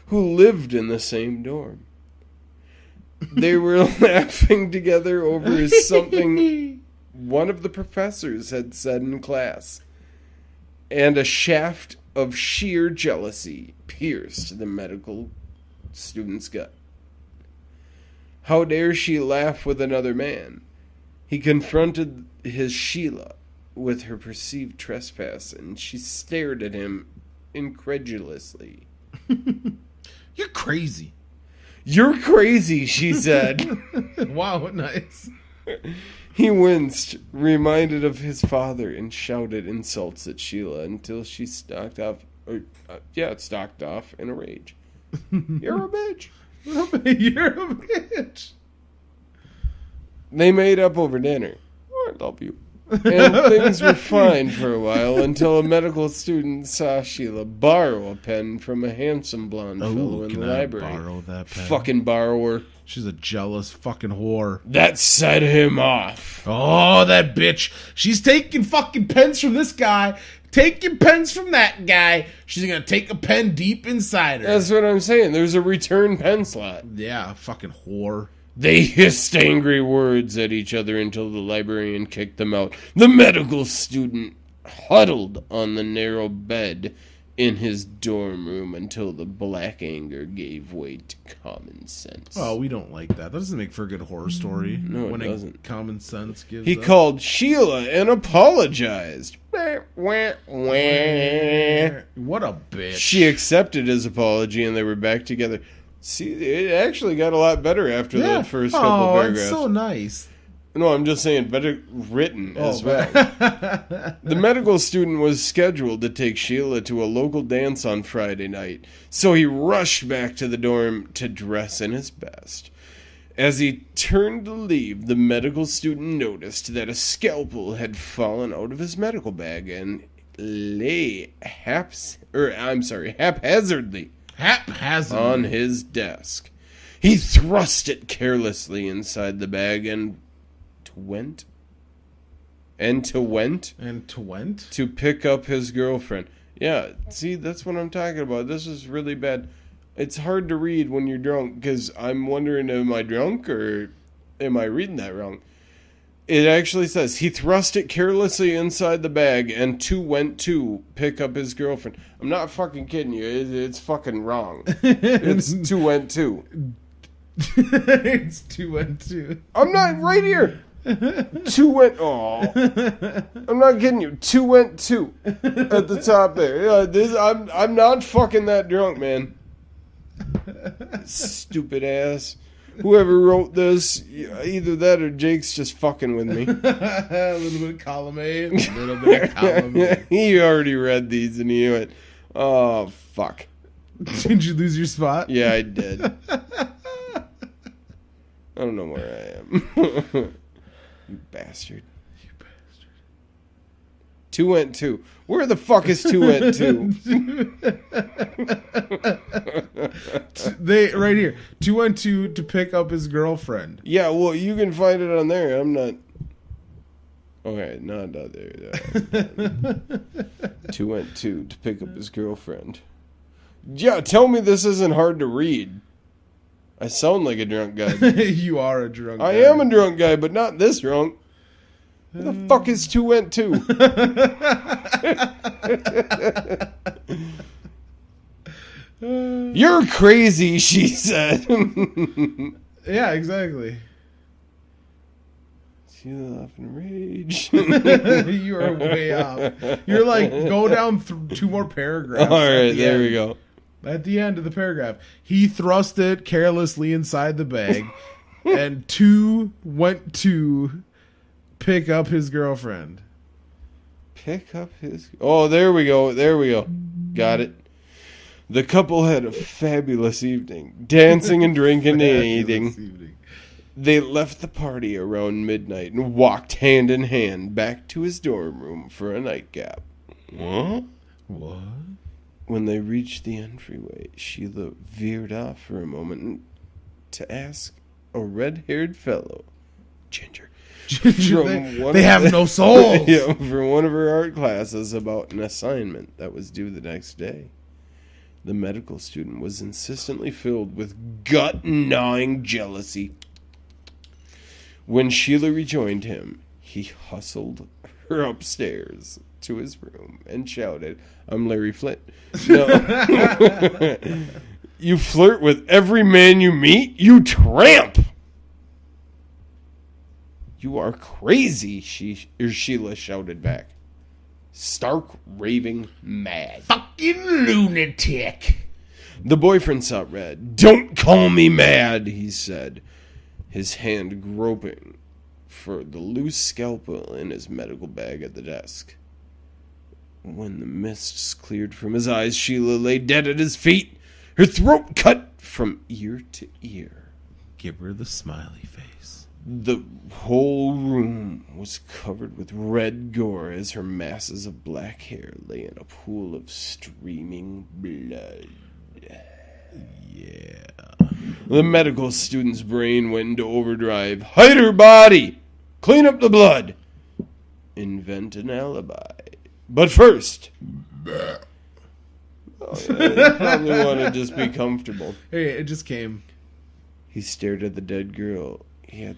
who lived in the same dorm. They were laughing together over something one of the professors had said in class. and a shaft of sheer jealousy pierced the medical student's gut. How dare she laugh with another man? He confronted his Sheila with her perceived trespass, and she stared at him incredulously. You're crazy. You're crazy, she said. Wow, nice. He winced, reminded of his father, and shouted insults at Sheila until she stalked off in a rage. You're a bitch. You're a bitch. They made up over dinner. Oh, I love you. And things were fine for a while until a medical student saw Sheila borrow a pen from a handsome blonde fellow in the library. Borrow that pen? Fucking borrower. She's a jealous fucking whore. That set him off. Oh, that bitch. She's taking fucking pens from this guy, taking pens from that guy. She's gonna take a pen deep inside her. That's what I'm saying. There's a return pen slot. Yeah, fucking whore. They hissed angry words at each other until the librarian kicked them out. The medical student huddled on the narrow bed in his dorm room until the black anger gave way to common sense. Oh, we don't like that. That doesn't make for a good horror story. No, when it doesn't. Common sense gives He up. called Sheila and apologized. What a bitch. She accepted his apology and they were back together. See, it actually got a lot better after that first couple paragraphs. It's so nice. No, I'm just saying better written as well. Well. The medical student was scheduled to take Sheila to a local dance on Friday night, so he rushed back to the dorm to dress in his best. As he turned to leave, the medical student noticed that a scalpel had fallen out of his medical bag and lay haphazardly on his desk. He thrust it carelessly inside the bag and went to pick up his girlfriend. Yeah, see, that's what I'm talking about. This is really bad. It's hard to read when you're drunk because I'm wondering, am I drunk or am I reading that wrong? It actually says he thrust it carelessly inside the bag and went to pick up his girlfriend. I'm not fucking kidding you. It's fucking wrong. It's went to. It's went to. I'm not right here. Went. Oh, I'm not kidding you. Went to at the top there. I'm not fucking that drunk, man. Stupid ass. Whoever wrote this, either that or Jake's just fucking with me. A little bit of column A, a little bit of column B. He already read these and he went, oh, fuck. Did you lose your spot? Yeah, I did. I don't know where I am. You bastard. You bastard. Went to. Where the fuck is went to? They right here. Went to pick up his girlfriend. Yeah, well, you can find it on there. I'm not. Okay, not there. Went to pick up his girlfriend. Yeah, tell me this isn't hard to read. I sound like a drunk guy. You are a drunk guy. I am a drunk guy, but not this drunk. Where the fuck is went to? You're crazy, she said. Yeah, exactly. She off in rage. You are way off. You're like, go down 2 more paragraphs. All right, there we go. At the end of the paragraph, he thrust it carelessly inside the bag, and went to pick up his girlfriend. Oh, there we go. Got it. The couple had a fabulous evening, dancing and drinking and eating. They left the party around midnight and walked hand in hand back to his dorm room for a nightcap. What? When they reached the entryway, Sheila veered off for a moment to ask a red-haired fellow, Ginger, they have no souls. Yeah, from one of her art classes about an assignment that was due the next day. The medical student was insistently filled with gut-gnawing jealousy. When Sheila rejoined him, he hustled her upstairs to his room and shouted, "I'm Larry Flint." No. "You flirt with every man you meet, you tramp!" "You are crazy," Sheila shouted back. Stark raving mad. Fucking lunatic. The boyfriend saw red. "Don't call me mad," he said, his hand groping for the loose scalpel in his medical bag at the desk. When the mists cleared from his eyes, Sheila lay dead at his feet, her throat cut from ear to ear. Give her the smiley face. The whole room was covered with red gore as her masses of black hair lay in a pool of streaming blood. Yeah. The medical student's brain went into overdrive. Hide her body! Clean up the blood! Invent an alibi. But first... Oh, yeah, you probably want to just be comfortable. Hey, it just came. He stared at the dead girl he had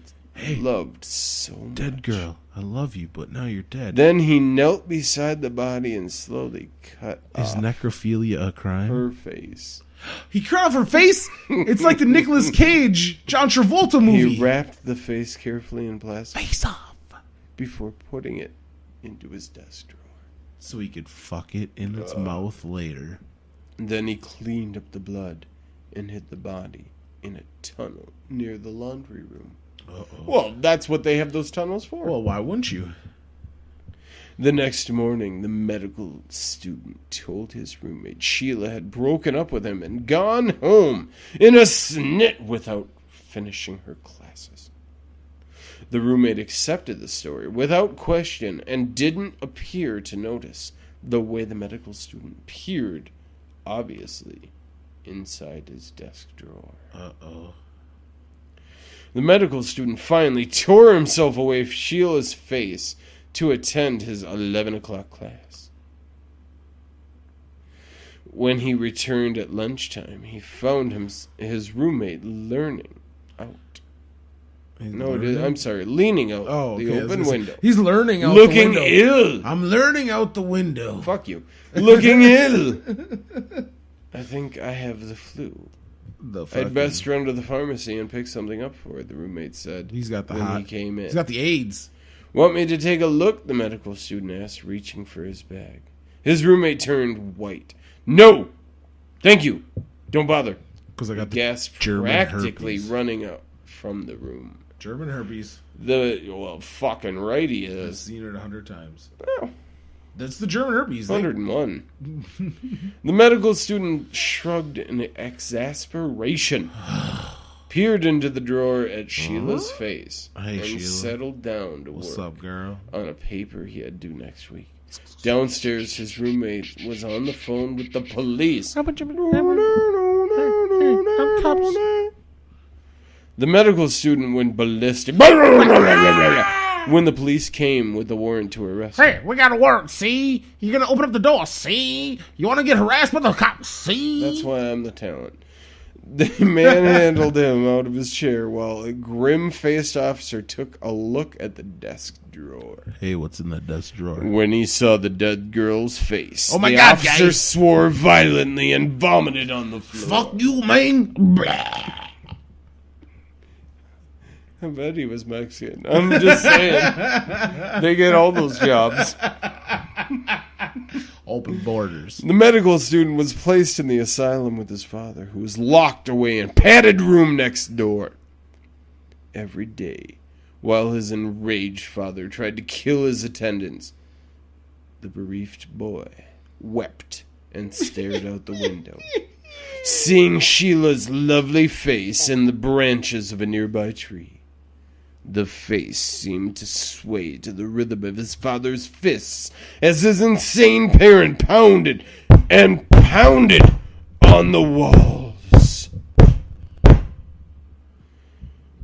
loved so much. Dead girl, I love you, but now you're dead. Then he knelt beside the body and slowly cut Is off necrophilia a crime? her face. He cut off her face? It's like the Nicolas Cage, John Travolta movie. He wrapped the face carefully in plastic Face off. before putting it into his desk drawer. So he could fuck it in its mouth later. Then he cleaned up the blood and hid the body in a tunnel near the laundry room. Uh-oh. Well, that's what they have those tunnels for. Well, why wouldn't you? The next morning, the medical student told his roommate Sheila had broken up with him and gone home in a snit without finishing her classes. The roommate accepted the story without question and didn't appear to notice the way the medical student peered, obviously, inside his desk drawer. Uh-oh. The medical student finally tore himself away from Sheila's face to attend his 11 o'clock class. When he returned at lunchtime, he found his roommate leaning out the open window. He's learning out Looking the window. ill. I'm learning out the window. Fuck you. Looking ill. I think I have the flu. I'd best run to the pharmacy and pick something up for it, the roommate said. He's got the when he came in. He's got the AIDS. Want me to take a look? The medical student asked, reaching for his bag. His roommate turned white. No! Thank you. Don't bother. Because I got the gasp, German practically herpes. Running out from the room. German herpes. Fucking right he I've is. seen it 100 times. Well, That's the German herpes. 101. The medical student shrugged in exasperation, peered into the drawer at Sheila's face, Hey, and Sheila. settled down to What's work up, girl? on a paper he had due next week. Downstairs, his roommate was on the phone with the police. The medical student went ballistic when the police came with the warrant to arrest him. Hey, we got a warrant, see? You're going to open up the door, see? You want to get harassed by the cops, see? That's why I'm the talent. They manhandled him out of his chair while a grim-faced officer took a look at the desk drawer. Hey, what's in that desk drawer? When he saw the dead girl's face, Oh my the God, officer guys. swore violently and vomited on the floor. Fuck you, man. Blah. I bet he was Mexican. I'm just saying. They get all those jobs. Open borders. The medical student was placed in the asylum with his father, who was locked away in a padded room next door. Every day, while his enraged father tried to kill his attendants, the bereaved boy wept and stared out the window, seeing Sheila's lovely face in the branches of a nearby tree. The face seemed to sway to the rhythm of his father's fists as his insane parent pounded and pounded on the walls.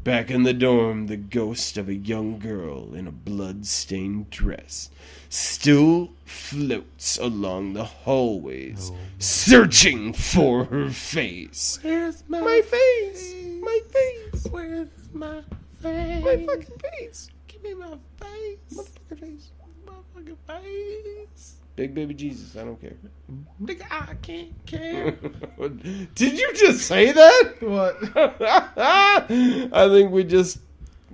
Back in the dorm, the ghost of a young girl in a blood-stained dress still floats along the hallways, searching for her face. Where's My face! My face! Where's my face? My fucking face! Give me my face. My fucking face! My motherfucking face. Big baby Jesus, I don't care. Nigga, I can't care. Did you just say that? What? I think we just...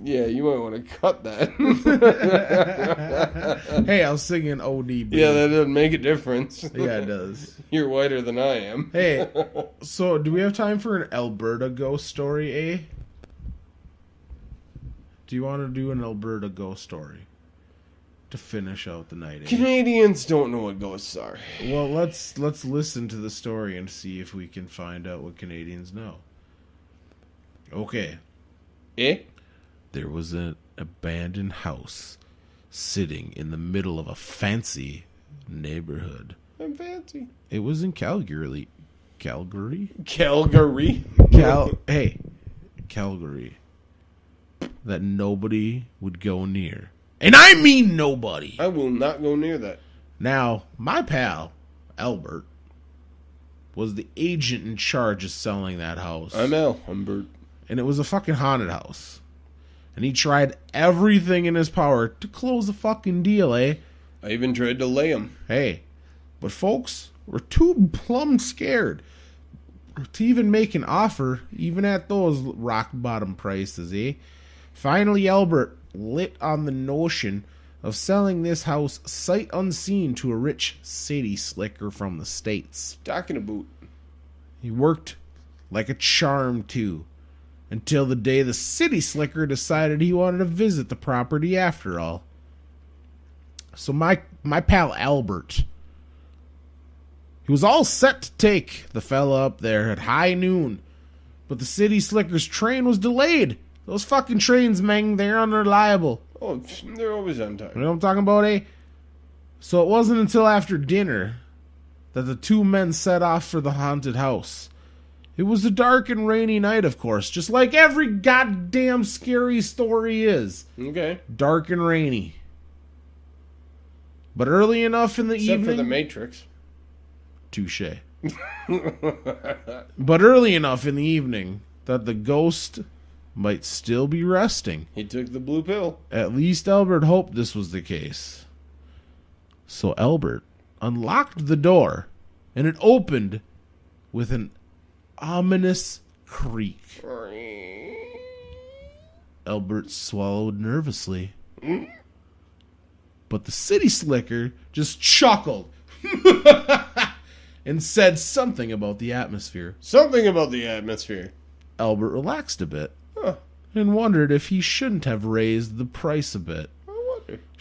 Yeah, you might want to cut that. Hey, I was singing ODB. Yeah, that doesn't make a difference. Yeah, it does. You're whiter than I am. Hey, so do we have time for an Alberta ghost story, eh? Do you want to do an Alberta ghost story to finish out the night, eh? Canadians don't know what ghosts are. Well, let's listen to the story and see if we can find out what Canadians know. Okay. Eh? There was an abandoned house sitting in the middle of a fancy neighborhood. I'm fancy. It was in Calgary. Calgary? Calgary? Calgary. That nobody would go near. And I mean nobody. I will not go near that. Now, my pal, Albert, was the agent in charge of selling that house. I'm Al. I'm Bert. And it was a fucking haunted house. And he tried everything in his power to close the fucking deal, eh? I even tried to lay him. Hey, but folks were too plumb scared to even make an offer, even at those rock bottom prices, eh? Finally, Albert lit on the notion of selling this house sight unseen to a rich city slicker from the States. Talking about. He worked like a charm, too, until the day the city slicker decided he wanted to visit the property after all. So my pal Albert, he was all set to take the fella up there at high noon, but the city slicker's train was delayed. Those fucking trains, man, they're unreliable. Oh, they're always on time. You know what I'm talking about, eh? So it wasn't until after dinner that the two men set off for the haunted house. It was a dark and rainy night, of course, just like every goddamn scary story is. Okay. Dark and rainy. But early enough in the evening... Except for the Matrix. Touché. But early enough in the evening that the ghost might still be resting. He took the blue pill. At least Albert hoped this was the case. So Albert unlocked the door, and it opened with an ominous creak. Albert swallowed nervously. But the city slicker just chuckled and said something about the atmosphere. Something about the atmosphere. Albert relaxed a bit and wondered if he shouldn't have raised the price a bit.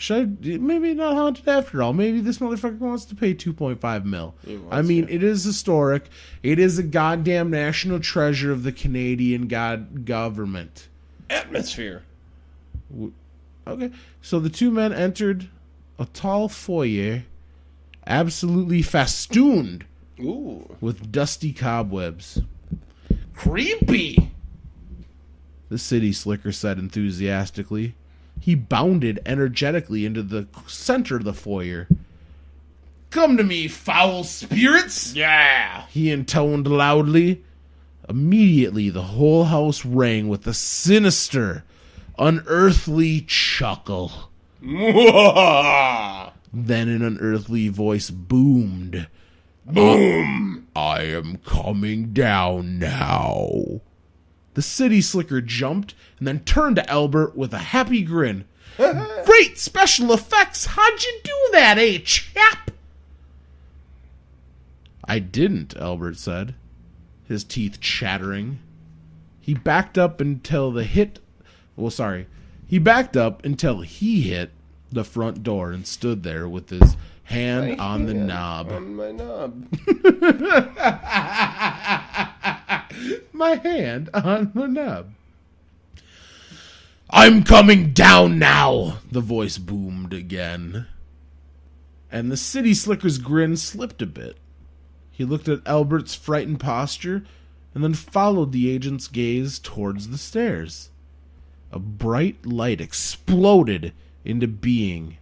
Maybe not haunted after all. Maybe this motherfucker wants to pay 2.5 mil. I mean, it is historic. It is a goddamn national treasure of the Canadian government. Atmosphere. Okay. So the two men entered a tall foyer, absolutely festooned with dusty cobwebs. Creepy, the city slicker said enthusiastically. He bounded energetically into the center of the foyer. "Come to me, foul spirits!" Yeah! he intoned loudly. Immediately, the whole house rang with a sinister, unearthly chuckle. Then an unearthly voice boomed. Boom! I am coming down now. The city slicker jumped and then turned to Albert with a happy grin. Great special effects! How'd you do that, chap? I didn't, Albert said, his teeth chattering. He backed up until he hit the front door and stood there with his hand on the knob. On my knob. My hand on the knob. I'm coming down now, the voice boomed again. And the city slicker's grin slipped a bit. He looked at Albert's frightened posture and then followed the agent's gaze towards the stairs. A bright light exploded into being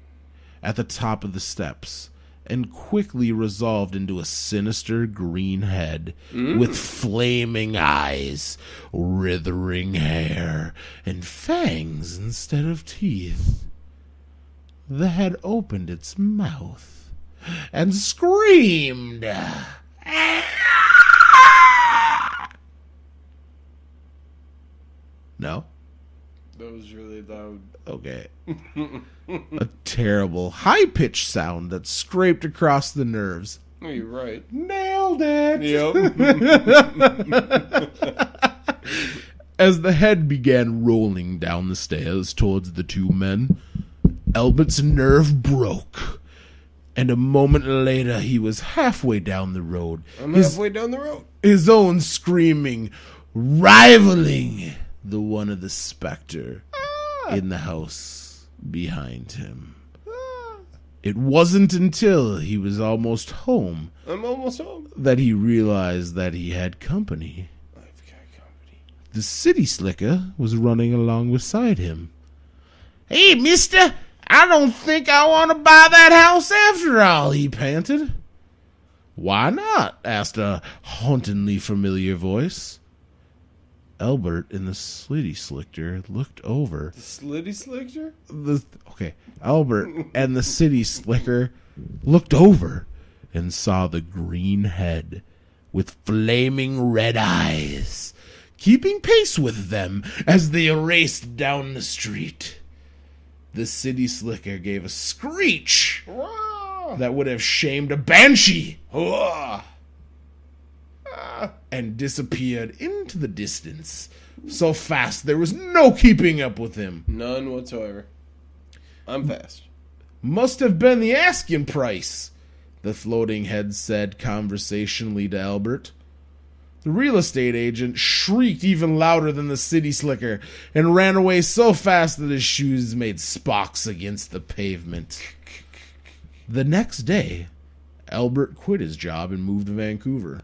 at the top of the steps and quickly resolved into a sinister green head with flaming eyes, writhing hair, and fangs instead of teeth. the head opened its mouth and screamed. No? That was really loud. Okay. A terrible, high-pitched sound that scraped across the nerves. Oh, you're right. Nailed it! Yep. As the head began rolling down the stairs towards the two men, Albert's nerve broke. And a moment later, he was halfway down the road. I'm halfway down the road. His own screaming, rivaling the one of the specter in the house behind him. It wasn't until he was almost home I'm almost home. that he realized that he had company. I've got company. The city slicker was running along beside him. "Hey, mister, I don't think I want to buy that house after all," he panted. "Why not?" asked a hauntingly familiar voice. Albert and the city slicker looked over. The slitty slicker? Albert and the city slicker looked over and saw the green head with flaming red eyes, keeping pace with them as they raced down the street. The city slicker gave a screech that would have shamed a banshee and disappeared into the distance so fast there was no keeping up with him. None whatsoever. I'm fast. "Must have been the asking price," the floating head said conversationally to Albert. The real estate agent shrieked even louder than the city slicker and ran away so fast that his shoes made spocks against the pavement. The next day, Albert quit his job and moved to Vancouver,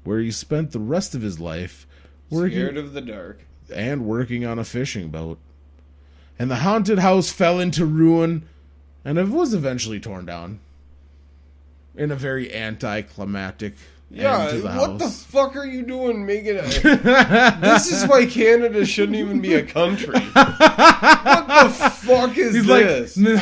where he spent the rest of his life Scared of the dark. working on a fishing boat. And the haunted house fell into ruin, and it was eventually torn down in a very anticlimactic end to the house. What the fuck are you doing making a... This is why Canada shouldn't even be a country. What the fuck is this? The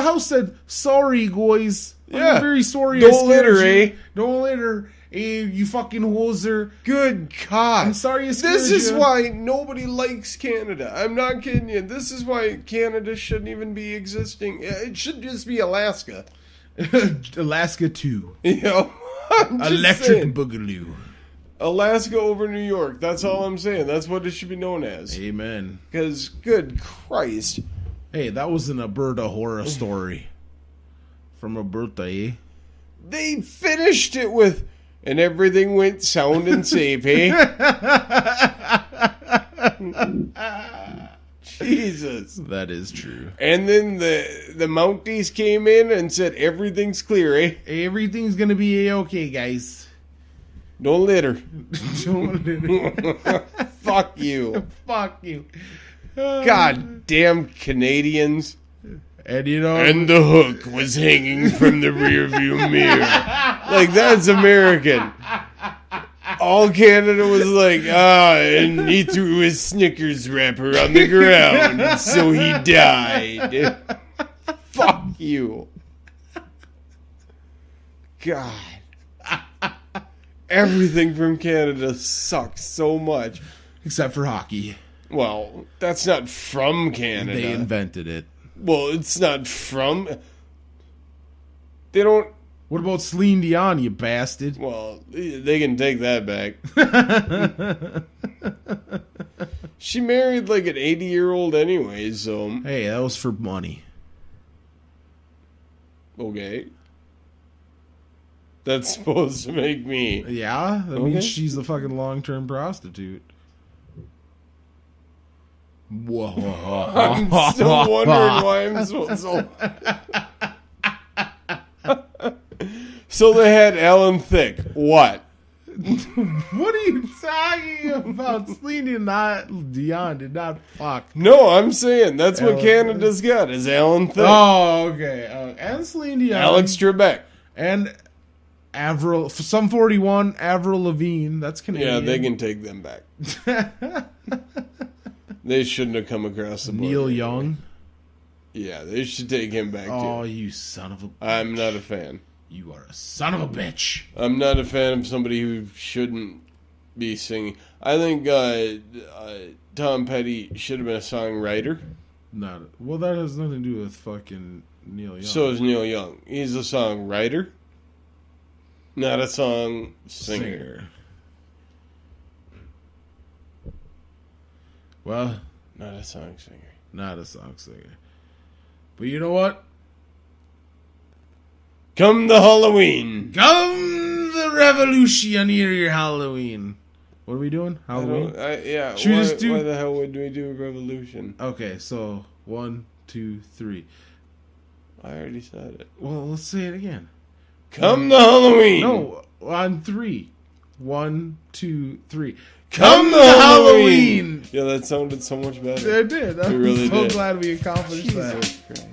house said, "Sorry, guys. Yeah. I'm very sorry. Don't litter, eh? Don't litter. You fucking hoser. Good God. I'm sorry I scared This is you." why nobody likes Canada. I'm not kidding you. This is why Canada shouldn't even be existing. It should just be Alaska. Alaska 2. You know? I'm just Electric saying. Boogaloo. Alaska over New York. That's all I'm saying. That's what it should be known as. Amen. Because, good Christ. Hey, that was an Alberta horror story. From Alberta, eh? They finished it with, and everything went sound and safe, eh? Jesus. That is true. And then the Mounties came in and said, everything's clear, eh? Everything's gonna be A-okay, guys. Don't litter. Don't litter. Fuck you. Fuck you. God damn Canadians. And you know... And the hook was hanging from the rearview mirror. Like, that's American. All Canada was like, and he threw his Snickers wrapper on the ground, so he died. Fuck you. God. Everything from Canada sucks so much. Except for hockey. Well, that's not from Canada. They invented it. Well, it's not from... They don't... What about Celine Dion, you bastard? Well, they can take that back. She married like an 80-year-old anyway, so... Hey, that was for money. Okay. That's supposed to make me... Yeah? That means she's the fucking long-term prostitute. Whoa. I'm still wondering why I'm so... So they had Alan Thicke. What? What are you talking about? Celine Dion did not fuck. No, I'm saying that's what Alan Canada's got is Alan Thicke. Oh, okay. And Celine Dion. Alex Trebek. And Avril, Sum 41, Avril Lavigne. That's Canadian. Yeah, they can take them back. They shouldn't have come across the border. Neil Young. Yeah, they should take him back Oh, too. you son of a bitch. I'm not a fan. You are a son of a bitch. I'm not a fan of somebody who shouldn't be singing. I think Tom Petty should have been a songwriter. Well, that has nothing to do with fucking Neil Young. So is Neil Young. He's a songwriter, not a song singer. Well, Not a song singer. not a song singer. But you know what? Come the Halloween. Come the revolution near your Halloween. What are we doing? Halloween? Yeah. Should we just do... Why the hell would we do a revolution? Okay, so 1, 2, 3. I already said it. Well, let's say it again. Come the Halloween. No, on 3. 1, 2, 3. Come the Halloween. Yeah, that sounded so much better. It did. I'm really so did. glad we accomplished that. Jesus Christ.